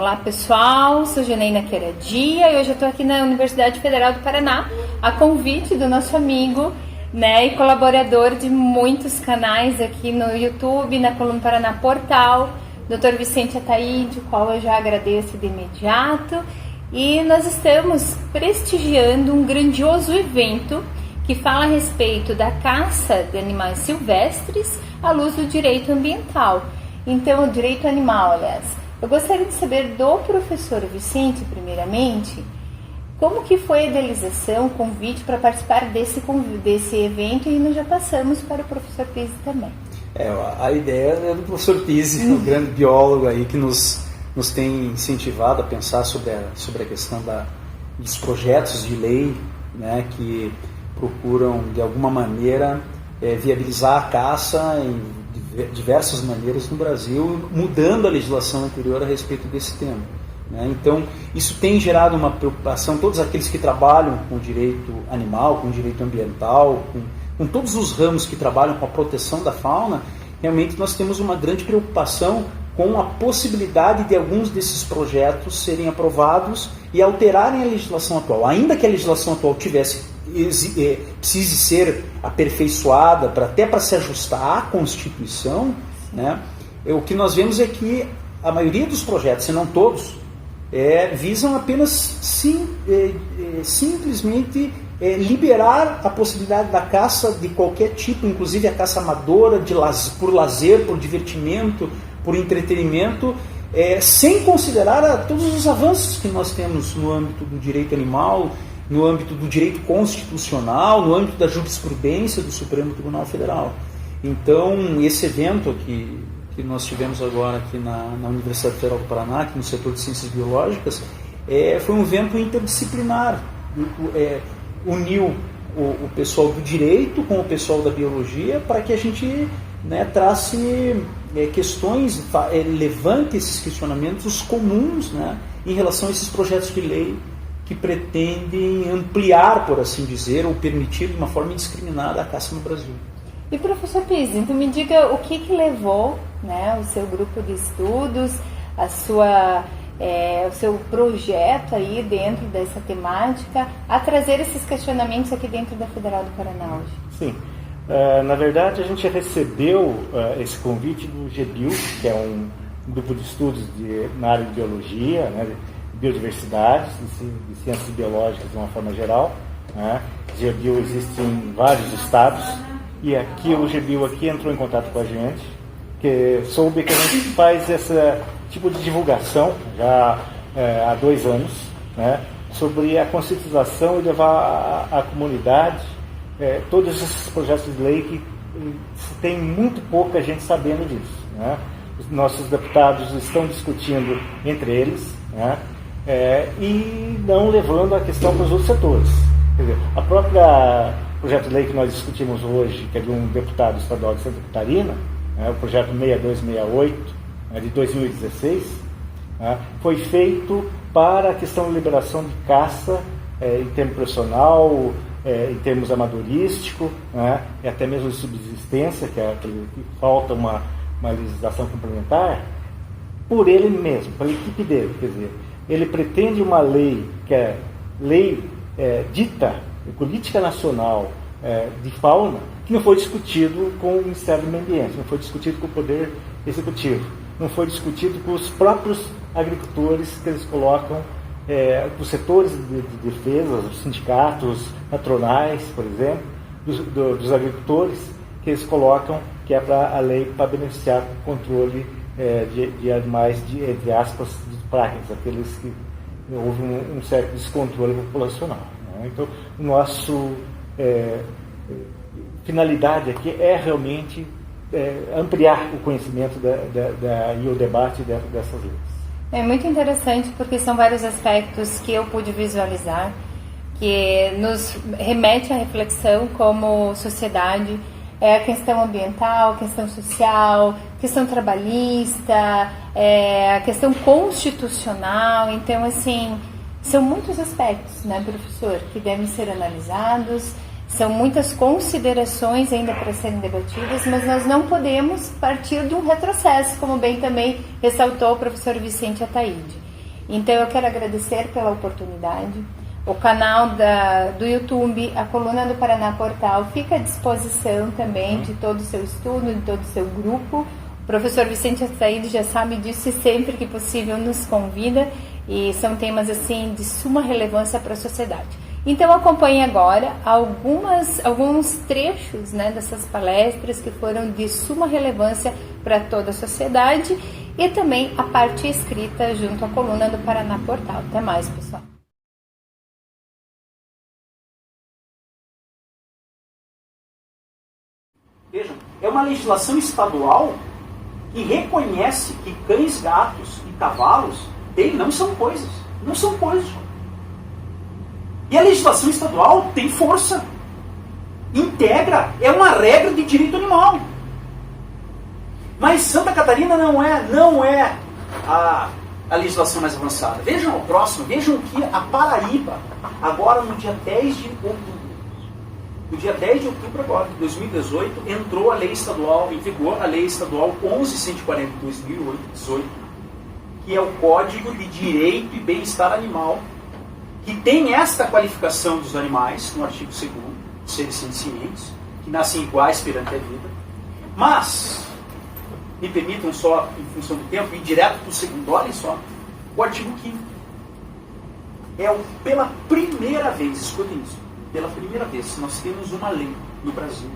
Olá pessoal, sou Janaína Queradia e hoje eu estou aqui na Universidade Federal do Paraná a convite do nosso amigo, né, e colaborador de muitos canais aqui no YouTube, na Coluna Paraná Portal, Dr. Vicente Ataíde, o qual eu já agradeço de imediato. E nós estamos prestigiando um grandioso evento que fala a respeito da caça de animais silvestres à luz do direito ambiental. Então, o direito animal, aliás. Eu gostaria de saber do professor Vicente, primeiramente, como que foi a idealização, o convite para participar desse evento, e nós já passamos para o professor Pizzi também. A ideia é do professor Pizzi, um grande biólogo aí que nos tem incentivado a pensar sobre a questão dos projetos de lei, né, que procuram, de alguma maneira, viabilizar a caça em diversas maneiras no Brasil, mudando a legislação anterior a respeito desse tema, né? Então, isso tem gerado uma preocupação, todos aqueles que trabalham com o direito animal, com o direito ambiental, com todos os ramos que trabalham com a proteção da fauna. Realmente nós temos uma grande preocupação com a possibilidade de alguns desses projetos serem aprovados e alterarem a legislação atual. Ainda que a legislação atual precise ser aperfeiçoada até para se ajustar à Constituição, né? O que nós vemos é que a maioria dos projetos, se não todos, visam apenas simplesmente liberar a possibilidade da caça de qualquer tipo, inclusive a caça amadora, por lazer, por divertimento, por entretenimento, sem considerar todos os avanços que nós temos no âmbito do direito animal, no âmbito do direito constitucional, no âmbito da jurisprudência do Supremo Tribunal Federal. Então, esse evento que nós tivemos agora aqui na Universidade Federal do Paraná, aqui no setor de Ciências Biológicas, foi um evento interdisciplinar, uniu o pessoal do direito com o pessoal da biologia para que a gente, né, trace questões, levante esses questionamentos comuns, né, em relação a esses projetos de lei que pretendem ampliar, por assim dizer, ou permitir de uma forma indiscriminada a caça no Brasil. E professor Pizzi, então me diga o que levou, né, o seu grupo de estudos, o seu projeto aí dentro dessa temática, a trazer esses questionamentos aqui dentro da Federal do Paraná hoje. Sim, na verdade a gente recebeu esse convite do GBio, que é um grupo de estudos na área de biologia, né, biodiversidade, de ciências biológicas de uma forma geral, né? GBio existe em vários estados, e aqui o GBio aqui entrou em contato com a gente, que soube que a gente faz esse tipo de divulgação já há 2 anos, né, sobre a conscientização e levar à comunidade todos esses projetos de lei que tem muito pouca gente sabendo disso, né? Os nossos deputados estão discutindo entre eles, né, e não levando a questão para os outros setores. Quer dizer, a própria projeto de lei que nós discutimos hoje, que é de um deputado estadual de Santa Catarina, o projeto 6268, de 2016, foi feito para a questão de liberação de caça em termo profissional, em termos amadorístico, e até mesmo de subsistência, que falta uma legislação complementar, por ele mesmo, pela equipe dele. Quer dizer, ele pretende uma lei que é lei dita política nacional de fauna, que não foi discutido com o Ministério do Meio Ambiente, não foi discutido com o Poder Executivo, não foi discutido com os próprios agricultores, que eles colocam, os setores de defesa, os sindicatos patronais, por exemplo, dos agricultores, que eles colocam que é para a lei para beneficiar o controle de animais, entre aspas, de pragas, aqueles que houve um certo descontrole populacional, né? Então, nosso finalidade aqui é realmente ampliar o conhecimento e o debate dessas leis. É muito interessante porque são vários aspectos que eu pude visualizar, que nos remete à reflexão como sociedade. A questão ambiental, a questão social, a questão trabalhista, a questão constitucional. Então, assim, são muitos aspectos, né, professor, que devem ser analisados. São muitas considerações ainda para serem debatidas, mas nós não podemos partir de um retrocesso, como bem também ressaltou o professor Vicente Ataíde. Então eu quero agradecer pela oportunidade. O canal do YouTube, a Coluna do Paraná Portal, fica à disposição também de todo o seu estudo, de todo o seu grupo. O professor Vicente Assaíde já sabe disso e sempre que possível nos convida, e são temas assim de suma relevância para a sociedade. Então acompanhe agora alguns trechos, né, dessas palestras que foram de suma relevância para toda a sociedade, e também a parte escrita junto à Coluna do Paraná Portal. Até mais, pessoal. Vejam, é uma legislação estadual que reconhece que cães, gatos e cavalos não são coisas. Não são coisas. E a legislação estadual tem força. Integra, é uma regra de direito animal. Mas Santa Catarina não é a legislação mais avançada. Vejam o próximo, vejam que a Paraíba, agora no dia 10 de outubro, agora, de 2018, entrou a lei estadual, em vigor a lei estadual 11.140 de 2018, que é o Código de Direito e Bem-Estar Animal, que tem esta qualificação dos animais, no artigo 2º, seres sencientes, que nascem iguais perante a vida. Mas, me permitam só, em função do tempo, ir direto para o segundo, olhem só, o artigo 5º. Pela primeira vez, escutem isso, pela primeira vez, nós temos uma lei no Brasil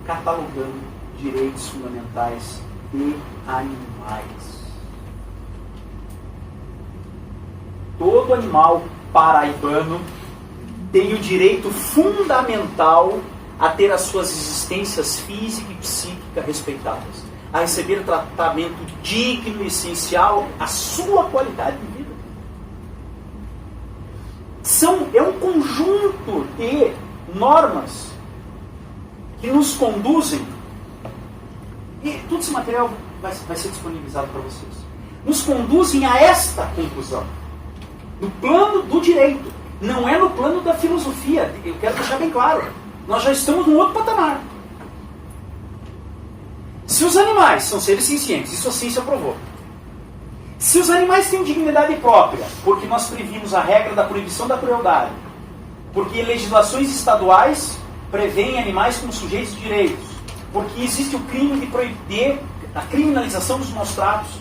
catalogando direitos fundamentais de animais. Todo animal paraibano tem o direito fundamental a ter as suas existências física e psíquica respeitadas, a receber tratamento digno e essencial à sua qualidade de vida. É um conjunto de normas que nos conduzem, e todo esse material vai ser disponibilizado para vocês, nos conduzem a esta conclusão, no plano do direito, não é no plano da filosofia. Eu quero deixar bem claro, nós já estamos num outro patamar. Se os animais são seres sencientes, isso a ciência provou. Se os animais têm dignidade própria, porque nós previmos a regra da proibição da crueldade, porque legislações estaduais prevêem animais como sujeitos de direitos, porque existe o crime de proibir a criminalização dos maus tratos,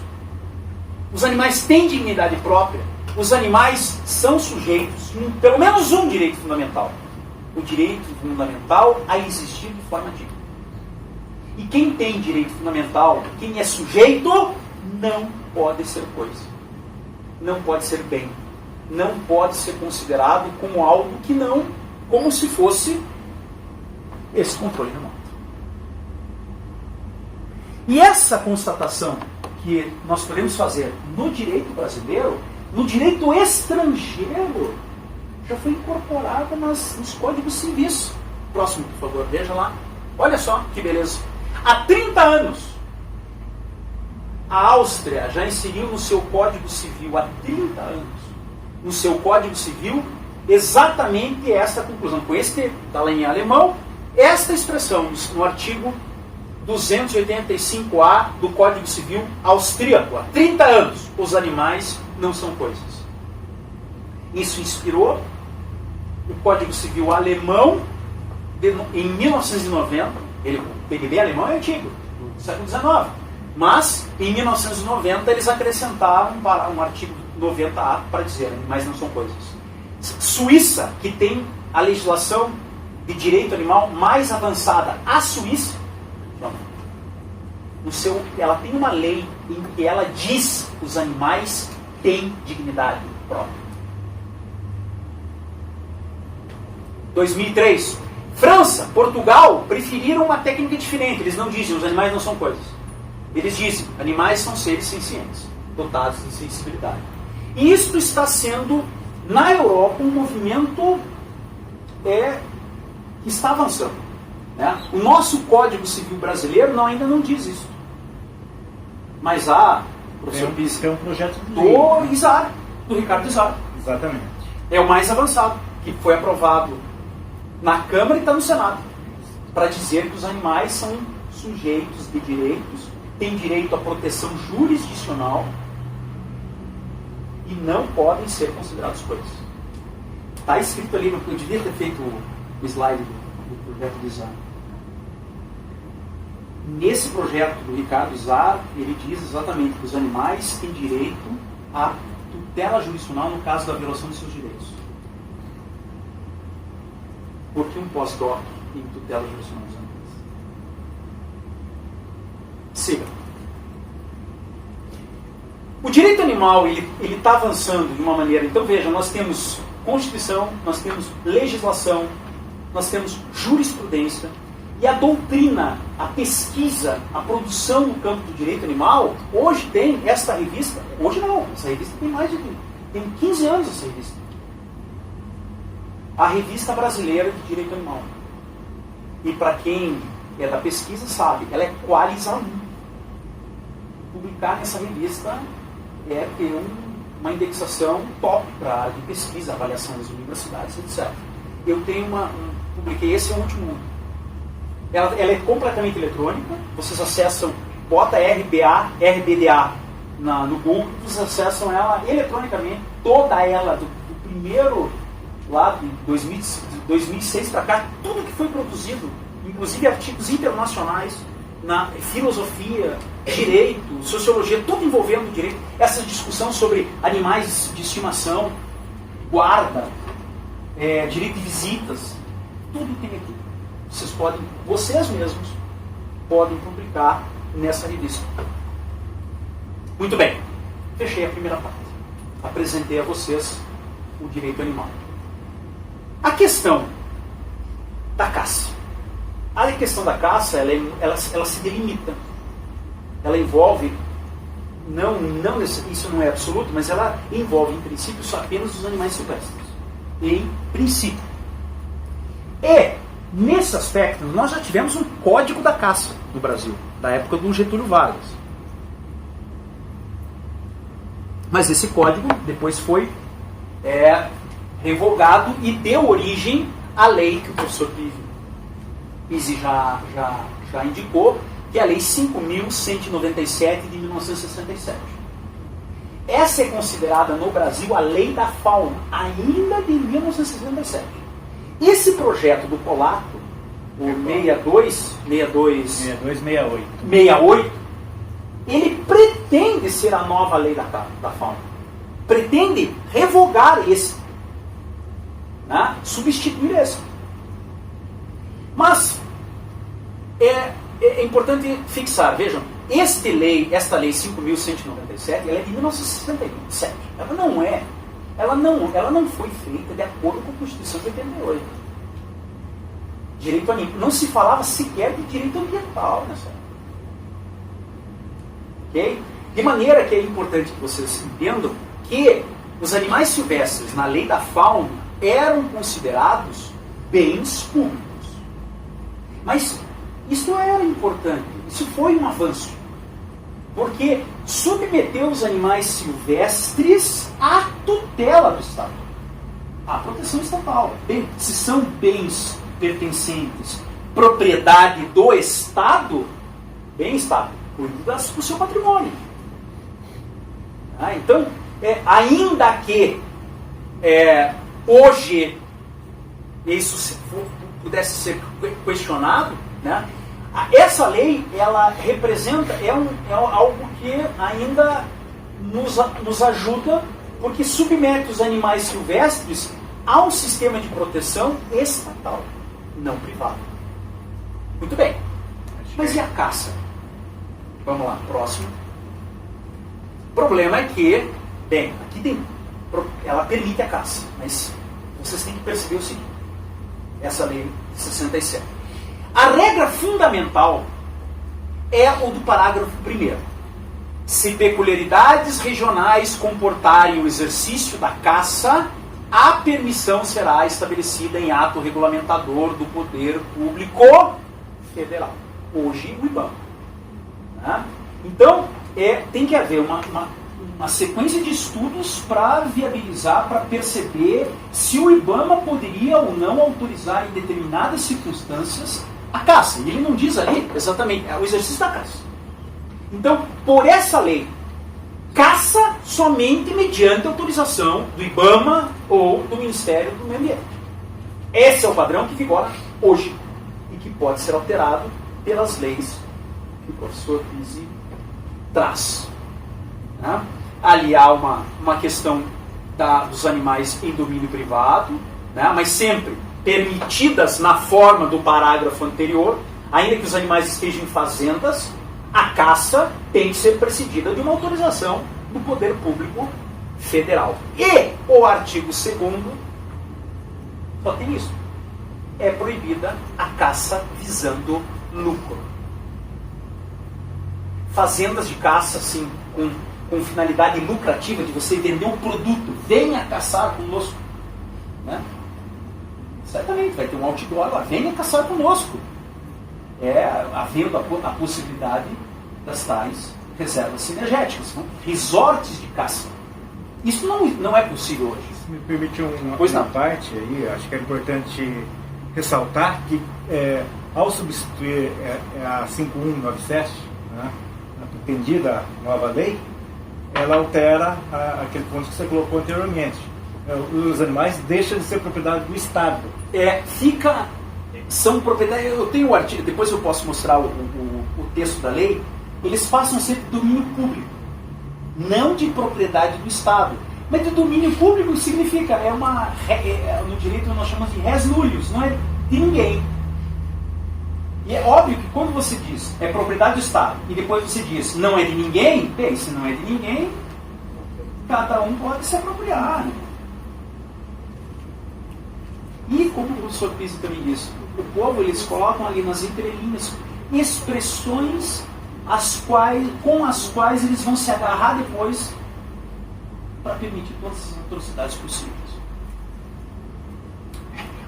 os animais têm dignidade própria, os animais são sujeitos, pelo menos um direito fundamental, o direito fundamental a existir de forma digna. E quem tem direito fundamental, quem é sujeito, não pode ser coisa, não pode ser bem, não pode ser considerado como algo que não, como se fosse esse controle remoto. E essa constatação que nós podemos fazer no direito brasileiro, no direito estrangeiro, já foi incorporada nos códigos civis. Próximo, por favor, veja lá. Olha só que beleza. Há 30 anos, a Áustria já inseriu no seu Código Civil, há 30 anos, no seu Código Civil, exatamente esta conclusão. Com este, está lá em alemão, esta expressão no artigo 285A do Código Civil austríaco. Há 30 anos, os animais não são coisas. Isso inspirou o Código Civil alemão em 1990. O PGB alemão é antigo, do século XIX. Mas, em 1990, eles acrescentaram um artigo 90A para dizer animais não são coisas. Suíça, que tem a legislação de direito animal mais avançada, a Suíça, ela tem uma lei em que ela diz que os animais têm dignidade própria. 2003, França, Portugal preferiram uma técnica diferente. Eles não dizem os animais não são coisas. Eles dizem, animais são seres sencientes, dotados de sensibilidade. E isto está sendo, na Europa, um movimento que está avançando. Né? O nosso Código Civil brasileiro ainda não diz isso. Mas há, professor Pizzi, é um projeto de lei, do Ricardo Izar. Exatamente. É o mais avançado, que foi aprovado na Câmara e está no Senado, para dizer que os animais são sujeitos de direitos, têm direito à proteção jurisdicional e não podem ser considerados coisas. Está escrito ali, eu devia ter feito o slide do projeto de Izar. Nesse projeto do Ricardo Izar, ele diz exatamente que os animais têm direito à tutela jurisdicional no caso da violação de seus direitos. Por que um pós-doc tem tutela jurisdicional dos animais? Siga. O direito animal ele está avançando de uma maneira. Então veja, nós temos Constituição, nós temos legislação, nós temos jurisprudência e a doutrina, a pesquisa, a produção no campo do direito animal. Hoje tem esta revista. Hoje não, essa revista tem mais de 15 anos essa revista. A Revista Brasileira de Direito Animal. E para quem é da pesquisa sabe, ela é qualizada. Publicar nessa revista é ter uma indexação top de pesquisa, avaliação das universidades, etc. Eu tenho publiquei, esse é o último. Ela é completamente eletrônica, vocês acessam, bota RBDA no Google, vocês acessam ela eletronicamente, toda ela, do primeiro, lá de 2006 para cá, tudo que foi produzido, inclusive artigos internacionais, na filosofia, direito, sociologia, tudo envolvendo direito, essa discussão sobre animais de estimação, guarda, direito de visitas, tudo tem aqui. Vocês mesmos podem publicar nessa revista. Muito bem, fechei a primeira parte. Apresentei a vocês o direito animal. A questão da caça. A questão da caça, ela se delimita. Ela envolve, isso não é absoluto, mas ela envolve, em princípio, só apenas os animais silvestres. Em princípio. E, nesse aspecto, nós já tivemos um código da caça no Brasil, da época do Getúlio Vargas. Mas esse código depois foi revogado e deu origem à lei que o professor Pizzi já indicou, que é a Lei 5.197 de 1967. Essa é considerada no Brasil a Lei da Fauna, ainda de 1967. Esse projeto do Polato, o 68, ele pretende ser a nova Lei da Fauna. Pretende revogar esse, né? Substituir esse. Mas é importante fixar, vejam, esta lei 5.197, ela é de 1967. Ela não foi feita de acordo com a Constituição de 88. Direito animal, não se falava sequer de direito ambiental nessa época. Okay? De maneira que é importante que vocês entendam que os animais silvestres na lei da fauna eram considerados bens públicos. Mas isso era importante, isso foi um avanço, porque submeteu os animais silvestres à tutela do Estado, à proteção estatal. Se são bens pertencentes, propriedade do Estado, bem Estado, cuide do seu patrimônio. Então, ainda que hoje isso pudesse ser questionado, né? Essa lei, ela representa, algo que ainda nos ajuda, porque submete os animais silvestres a um sistema de proteção estatal, não privado. Muito bem. Mas e a caça? Vamos lá, próximo. O problema é que, ela permite a caça, mas vocês têm que perceber o seguinte, essa lei de 67. A regra fundamental é o do parágrafo 1º. Se peculiaridades regionais comportarem o exercício da caça, a permissão será estabelecida em ato regulamentador do poder público federal. Hoje, o IBAMA. Né? Então, tem que haver uma sequência de estudos para viabilizar, para perceber se o IBAMA poderia ou não autorizar em determinadas circunstâncias a caça. E ele não diz ali exatamente, o exercício da caça. Então, por essa lei, caça somente mediante autorização do IBAMA ou do Ministério do Meio Ambiente. Esse é o padrão que vigora hoje e que pode ser alterado pelas leis que o professor Pizzi traz. Né? Ali há uma questão dos animais em domínio privado, né? Mas sempre permitidas na forma do parágrafo anterior, ainda que os animais estejam em fazendas, a caça tem que ser precedida de uma autorização do poder público federal. E o artigo 2º só tem isso. É proibida a caça visando lucro. Fazendas de caça, assim, com finalidade lucrativa de você vender um produto, venha caçar conosco. Né? Certamente vai ter um outdoor lá, venha caçar conosco. Havendo a possibilidade das tais reservas sinergéticas, né? Resorts de caça. Isso não é possível hoje. Se me permite uma parte aí, acho que é importante ressaltar que ao substituir a 5197, né, a pretendida nova lei, ela altera aquele ponto que você colocou anteriormente. Os animais deixam de ser propriedade do Estado. São propriedade. Eu tenho o artigo, depois eu posso mostrar o texto da lei. Eles passam a ser de domínio público, não de propriedade do Estado. Mas de domínio público significa, no direito nós chamamos de res nullius, não é de ninguém. E é óbvio que quando você diz é propriedade do Estado e depois você diz não é de ninguém, bem, se não é de ninguém, cada um pode se apropriar. E como o professor Pizzi também disse, o povo, eles colocam ali nas entrelinhas expressões com as quais eles vão se agarrar depois para permitir todas as atrocidades possíveis.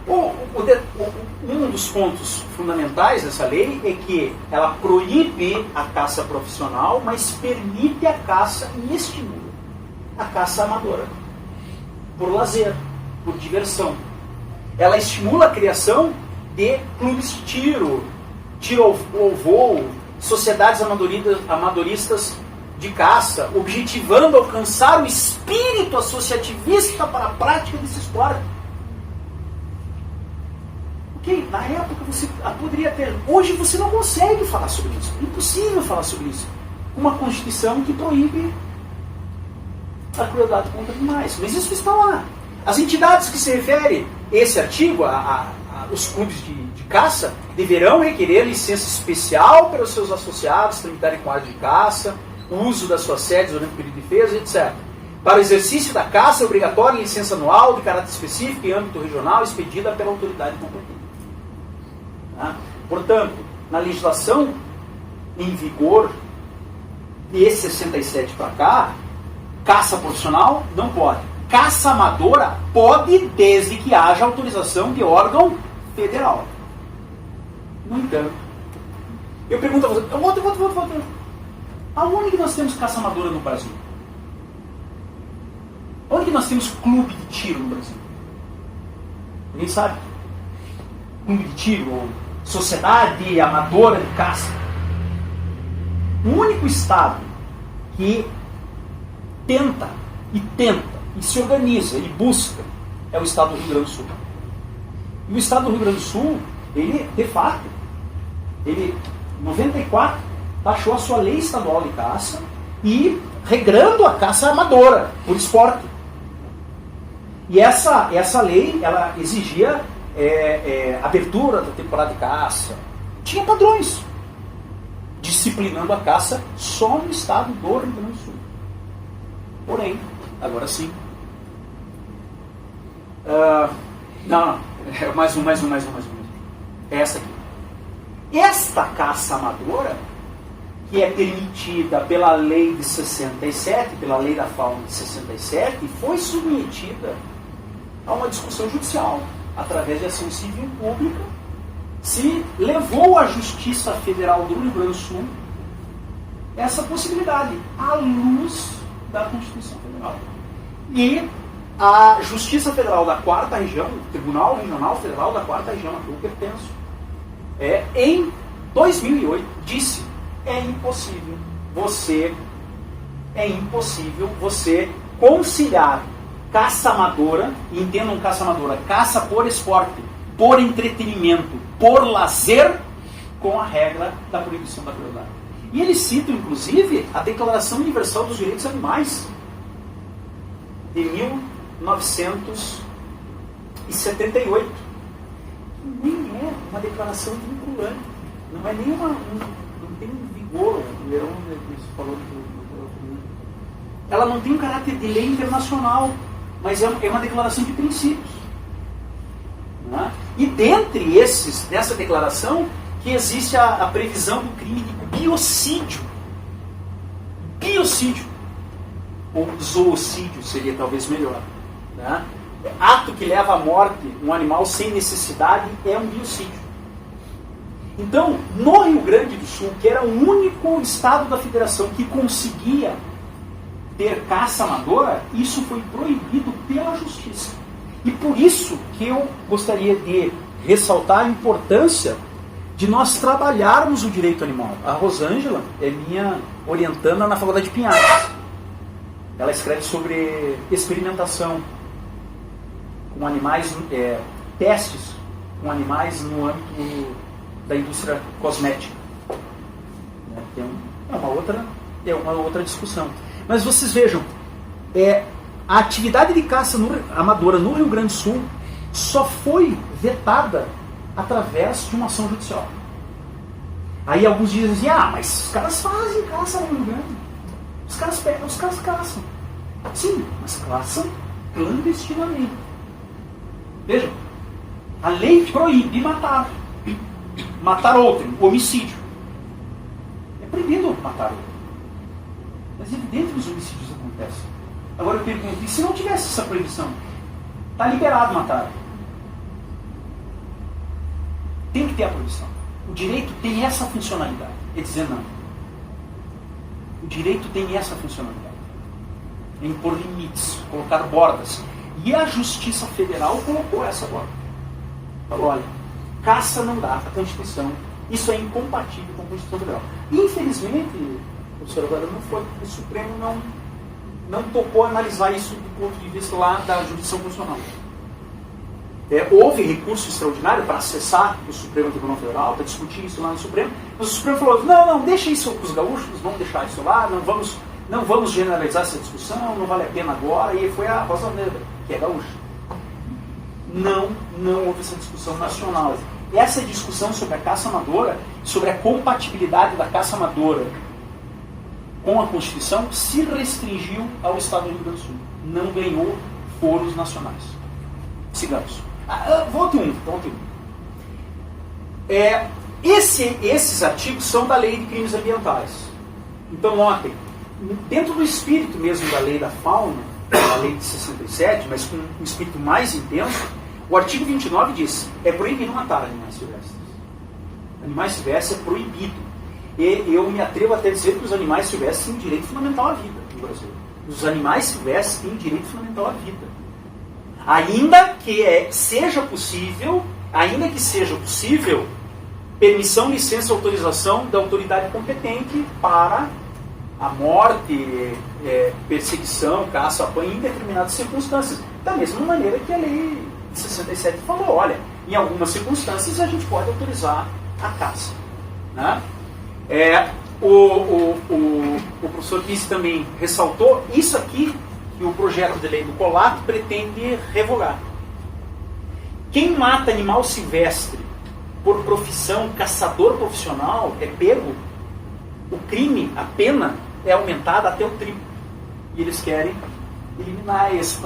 Um dos pontos fundamentais dessa lei é que ela proíbe a caça profissional, mas permite a caça e estimula a caça amadora, por lazer, por diversão. Ela estimula a criação de clubes de tiro ao voo, sociedades amadoristas de caça, objetivando alcançar o espírito associativista para a prática desse esporte. Ok, na época você poderia ter. Hoje você não consegue falar sobre isso. É impossível falar sobre isso. Uma Constituição que proíbe a crueldade contra animais. Mas isso está lá. As entidades que se refere esse artigo, os clubes de caça, deverão requerer licença especial para os seus associados tramitarem com área de caça, o uso das suas sedes durante o período de defesa, etc. Para o exercício da caça é obrigatória licença anual de caráter específico em âmbito regional expedida pela autoridade competente. Tá? Portanto, na legislação em vigor de 67 para cá, caça profissional não pode. Caça amadora pode, desde que haja autorização de órgão federal. No entanto, eu pergunto a você, volta. Aonde que nós temos caça amadora no Brasil? Onde que nós temos clube de tiro no Brasil? Ninguém sabe? Clube de tiro ou sociedade amadora de caça. O único estado que tenta e se organiza e busca é o estado do Rio Grande do Sul. E o estado do Rio Grande do Sul, ele, de fato, ele, em 94, taxou a sua lei estadual de caça e regrando a caça amadora, por esporte. E essa lei, ela exigia abertura da temporada de caça. Tinha padrões, disciplinando a caça só no estado do Rio Grande do Sul. Porém, agora sim. Mais um. É essa aqui. Esta caça amadora, que é permitida pela lei de 67, pela lei da fauna de 67, foi submetida a uma discussão judicial, através de ação civil pública, se levou à Justiça Federal do Rio Grande do Sul essa possibilidade, à luz da Constituição Federal. E a Justiça Federal da 4ª Região, o Tribunal Regional Federal da 4ª Região, a que eu pertenço, em 2008, disse: é impossível você é impossível você conciliar caça amadora, e entendam caça amadora, caça por esporte, por entretenimento, por lazer, com a regra da proibição da crueldade. E eles citam, inclusive, a Declaração Universal dos Direitos Animais, de 1978, que nem é uma declaração vinculante, não é nem não tem um vigor, o Leão falou ela não tem um caráter de lei internacional, mas é uma declaração de princípios. Não é? E dentre dessa declaração, que existe a previsão do crime de biocídio. Biocídio. Ou zoocídio seria talvez melhor. Né? Ato que leva à morte um animal sem necessidade é um biocídio. Então, no Rio Grande do Sul, que era o único estado da federação que conseguia ter caça amadora, isso foi proibido pela justiça. E por isso que eu gostaria de ressaltar a importância de nós trabalharmos o direito animal. A Rosângela é minha orientanda na Faculdade de Pinhais. Ela escreve sobre experimentação com animais, testes com animais no âmbito da indústria cosmética. É uma outra discussão. Mas vocês vejam, a atividade de caça amadora no Rio Grande do Sul só foi vetada através de uma ação judicial. Aí alguns dizem assim, mas os caras fazem caça no Rio Grande. Os caras caçam. Sim, mas caçam clandestinamente. Vejam, a lei proíbe matar. Matar outro, homicídio. É proibido matar outro. Mas é evidente que os homicídios acontecem. Agora eu pergunto, e se não tivesse essa proibição? Está liberado matar. Tem que ter a proibição. O direito tem essa funcionalidade. É dizer não. O direito tem essa funcionalidade. É impor limites, colocar bordas. E a Justiça Federal colocou essa borda. Falou, olha, caça não dá, a Constituição, isso é incompatível com a Constituição Federal. Infelizmente, professor, agora não foi, o Supremo não tocou a analisar isso do ponto de vista lá da jurisdição constitucional. Houve recurso extraordinário para acessar o Supremo Tribunal Federal, para discutir isso lá no Supremo, mas o Supremo falou, não, deixa isso para os gaúchos, vamos deixar isso lá, não vamos generalizar essa discussão, não vale a pena agora, e foi a Rosa Negra, que é gaúcha. Não houve essa discussão nacional. Essa discussão sobre a caça amadora, sobre a compatibilidade da caça amadora com a Constituição, se restringiu ao Estado do Rio Grande do Sul. Não ganhou foros nacionais. Sigamos. Volte um. Esses artigos são da Lei de Crimes Ambientais. Então, notem, dentro do espírito mesmo da Lei da Fauna, a Lei de 67, mas com um espírito mais intenso, o artigo 29 diz, é proibido matar animais silvestres. Animais silvestres é proibido. E eu me atrevo até a dizer que os animais silvestres têm direito fundamental à vida no Brasil. Os animais silvestres têm direito fundamental à vida. Ainda que seja possível, permissão, licença, autorização da autoridade competente para a morte, perseguição, caça, apanho em determinadas circunstâncias. Da mesma maneira que a lei de 67 falou, olha, em algumas circunstâncias a gente pode autorizar a caça. Né? O professor Pisse também ressaltou isso aqui que o projeto de lei do Colato pretende revogar. Quem mata animal silvestre por profissão, caçador profissional, é pego, o crime, a pena, é aumentada até o triplo. E eles querem eliminar este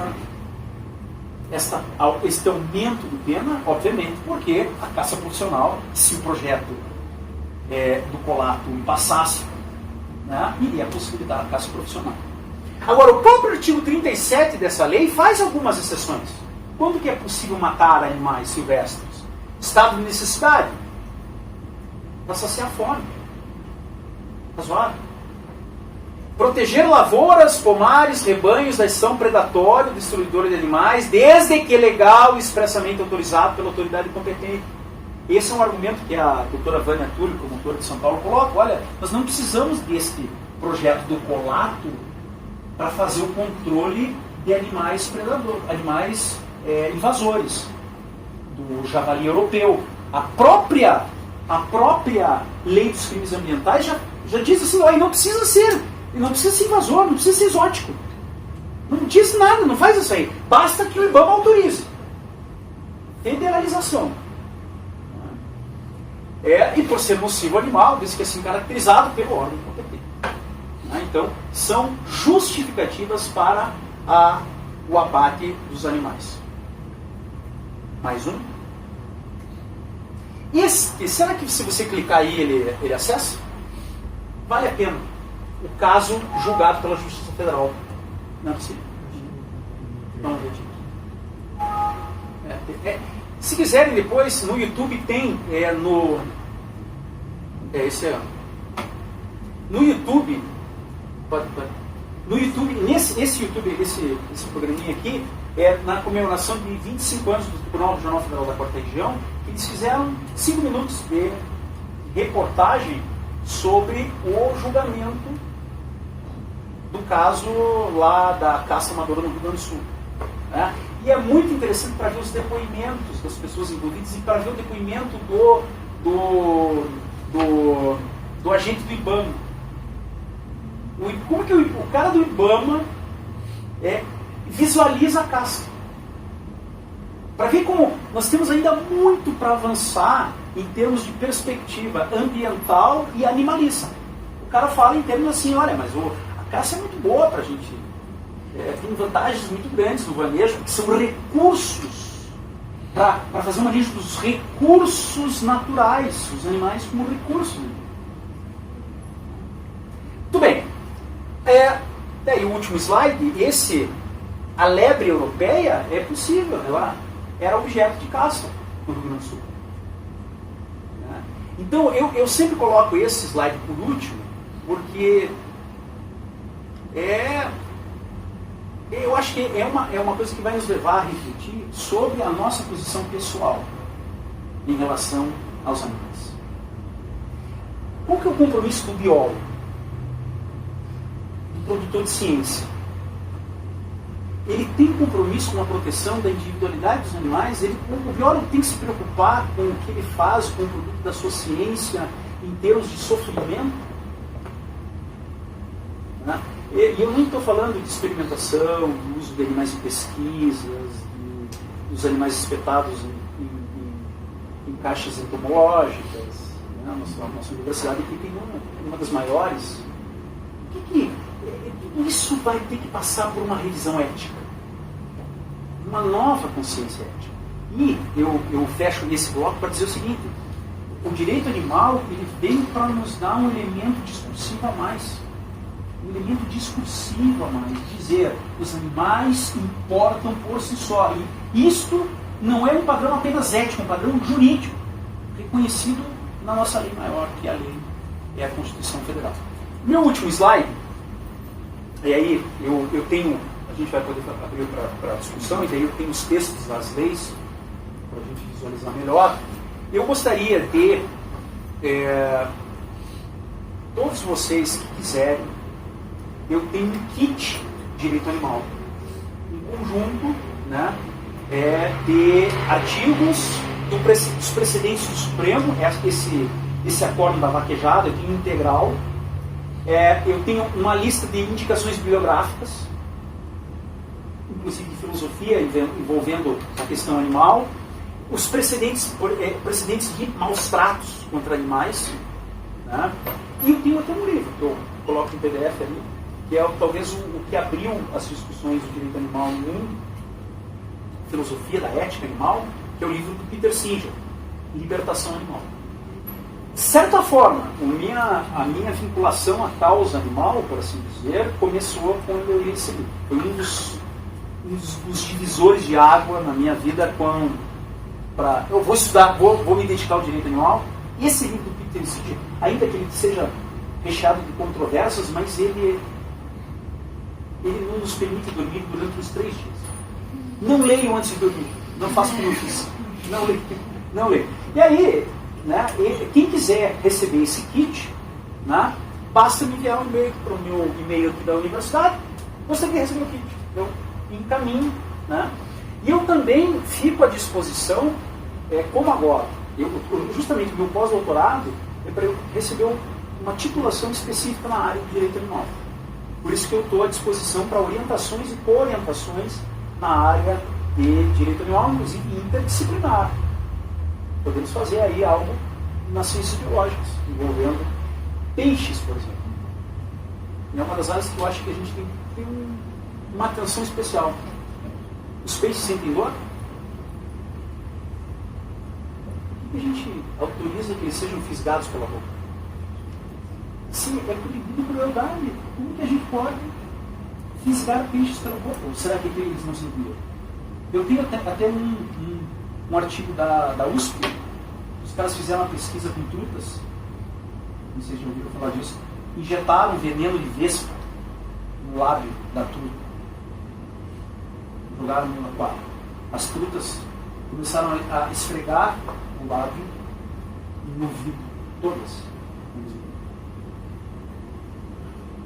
aumento de pena, obviamente, porque a caça profissional, se o projeto do Colato passasse, né, iria possibilitar a caça profissional. Agora, o próprio artigo 37 dessa lei faz algumas exceções. Quando que é possível matar animais silvestres? Estado de necessidade. Para saciar a fome. Razoável. Proteger lavouras, pomares, rebanhos da ação predatória, destruidora de animais, desde que legal e expressamente autorizado pela autoridade competente. Esse é um argumento que a doutora Vânia Túlio, promotora de São Paulo, coloca. Olha, nós não precisamos deste projeto do Colato para fazer o controle de animais predadores, animais invasores, do javali europeu. A própria lei dos crimes ambientais já diz assim, ó, não precisa ser invasor, não precisa ser exótico. Não diz nada, não faz isso aí. Basta que o IBAMA autorize. Federalização. E por ser nocivo animal, diz que é assim caracterizado pelo órgão competente. Então, são justificativas para o abate dos animais. Mais um. Será que se você clicar aí ele acessa? Vale a pena. O caso julgado pela Justiça Federal. Não é possível. Vamos ver aqui. Se quiserem depois, no YouTube tem no YouTube, esse programinha aqui é na comemoração de 25 anos do Tribunal Regional Federal da Quarta Região, que eles fizeram 5 minutos de reportagem sobre o julgamento do caso lá da caça amadora no Rio Grande do Sul. Né? E é muito interessante para ver os depoimentos das pessoas envolvidas e para ver o depoimento do agente do IBAMA. Como que o cara do IBAMA visualiza a caça? Para ver como nós temos ainda muito para avançar em termos de perspectiva ambiental e animalista. O cara fala em termos assim, olha, mas a caça é muito boa para a gente. Tem vantagens muito grandes no vanejo, que são recursos, para fazer um manejo dos recursos naturais, os animais como recursos. Muito bem. Daí o último slide, a lebre europeia é possível, ela era objeto de caça no Rio Grande do Sul. Então eu sempre coloco esse slide por último, porque eu acho que é uma coisa que vai nos levar a refletir sobre a nossa posição pessoal em relação aos animais. Qual que é o compromisso do biólogo, do produtor de ciência? Ele tem compromisso com a proteção da individualidade dos animais. O biólogo tem que se preocupar com o que ele faz com o produto da sua ciência em termos de sofrimento. Né? E eu não estou falando de experimentação, do uso de animais em pesquisas, dos animais espetados em caixas entomológicas. Né? Nossa universidade aqui tem uma das maiores. Tudo isso vai ter que passar por uma revisão ética, uma nova consciência ética. E eu fecho nesse bloco para dizer o seguinte: o direito animal ele vem para nos dar um elemento discursivo a mais. Dizer, os animais importam por si só. E isto não é um padrão apenas ético, é um padrão jurídico, reconhecido na nossa lei maior, que é a Constituição Federal. Meu último slide, e aí eu tenho, a gente vai poder abrir para discussão, e daí eu tenho os textos das leis, para a gente visualizar melhor. Eu gostaria de todos vocês que quiserem, eu tenho um kit direito animal, um conjunto, né, de artigos dos precedentes do Supremo, esse acordo da vaquejada, eu tenho integral, eu tenho uma lista de indicações bibliográficas, inclusive de filosofia envolvendo a questão animal, os precedentes de maus tratos contra animais, né, e eu tenho até um livro que eu coloco em PDF ali, que é talvez o que abriu as discussões do direito animal em filosofia da ética animal, que é o livro do Peter Singer, Libertação Animal. De certa forma, a minha vinculação à causa animal, por assim dizer, começou quando eu li esse livro. Foi um dos divisores de água na minha vida eu vou estudar, vou me dedicar ao direito animal. E esse livro do Peter Singer, ainda que ele seja recheado de controvérsias, mas ele não nos permite dormir durante os 3 dias. Não leiam antes de dormir. Não façam como eu fiz. Não leiam. E aí, né, quem quiser receber esse kit, né, basta me enviar um e-mail para o meu e-mail aqui da universidade, gostaria de receber o kit. Eu encaminho, né? E eu também fico à disposição, como agora, justamente meu pós-doutorado é para eu receber uma titulação específica na área de direito animal. Por isso que eu estou à disposição para orientações e co-orientações na área de direito animal, inclusive interdisciplinar. Podemos fazer aí algo nas ciências biológicas, envolvendo peixes, por exemplo. É uma das áreas que eu acho que a gente tem uma atenção especial. Os peixes sentem dor? Por que a gente autoriza que eles sejam fisgados pela boca? Se é proibido crueldade, como que a gente pode fisgar peixes pela boca? Ou será que eles não sentem dor? Eu tenho até um artigo da USP. Os caras fizeram uma pesquisa com trutas, não sei se já ouviram falar disso, injetaram veneno de vespa no lábio da truta. Jogaram no aquário. As trutas começaram a esfregar o lábio e no vidro, todas.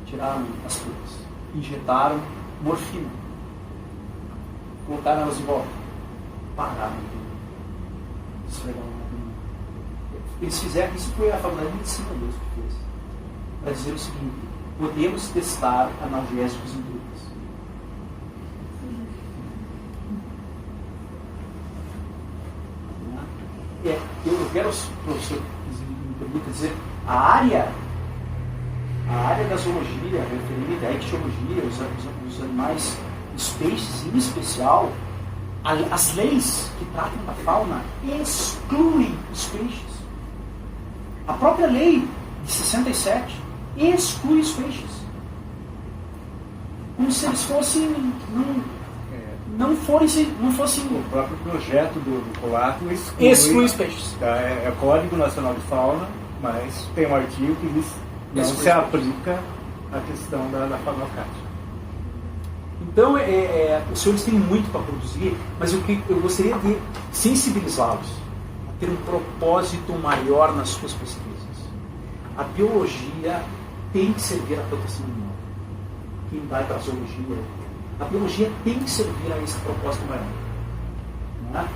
Tiraram as trutas, injetaram morfina, colocaram elas de volta, pararam de esfregar o lábio. Eles fizeram, isso foi a faculdade de medicina mesmo que fez, para dizer o seguinte: podemos testar analgésicos em trutas. Eu quero, professor, me permita dizer, a área da zoologia, referida à ictiologia, os animais, os peixes em especial, as leis que tratam da fauna excluem os peixes. A própria lei de 67 exclui os peixes. Como se eles fossem... Não fossem... O próprio projeto do COAF exclui os peixes. É Código Nacional de Fauna, mas tem um artigo que diz não se aplica a questão da fauna aquática. Então, os senhores têm muito para produzir, mas eu gostaria de sensibilizá-los a ter um propósito maior nas suas pesquisas. A biologia tem que servir à proteção animal. Quem vai para a zoologia, a biologia tem que servir a esse propósito maior. Né?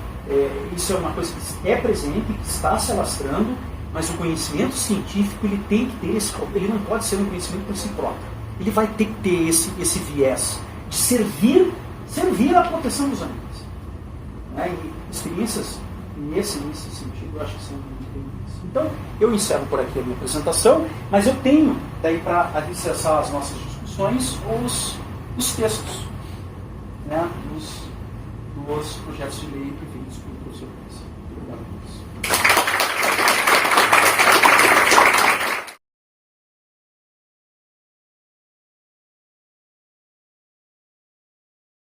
Isso é uma coisa que é presente, que está se alastrando, mas o conhecimento científico ele tem que ter ele não pode ser um conhecimento por si próprio. Ele vai ter que ter esse viés de servir à proteção dos animais. Né? E experiências nesse sentido eu acho que são muito importantes. Então, eu encerro por aqui a minha apresentação, mas eu tenho daí para alicerçar as nossas discussões os textos, né, dos projetos de lei preferidos pelo professor Pérez. Muito obrigado por isso.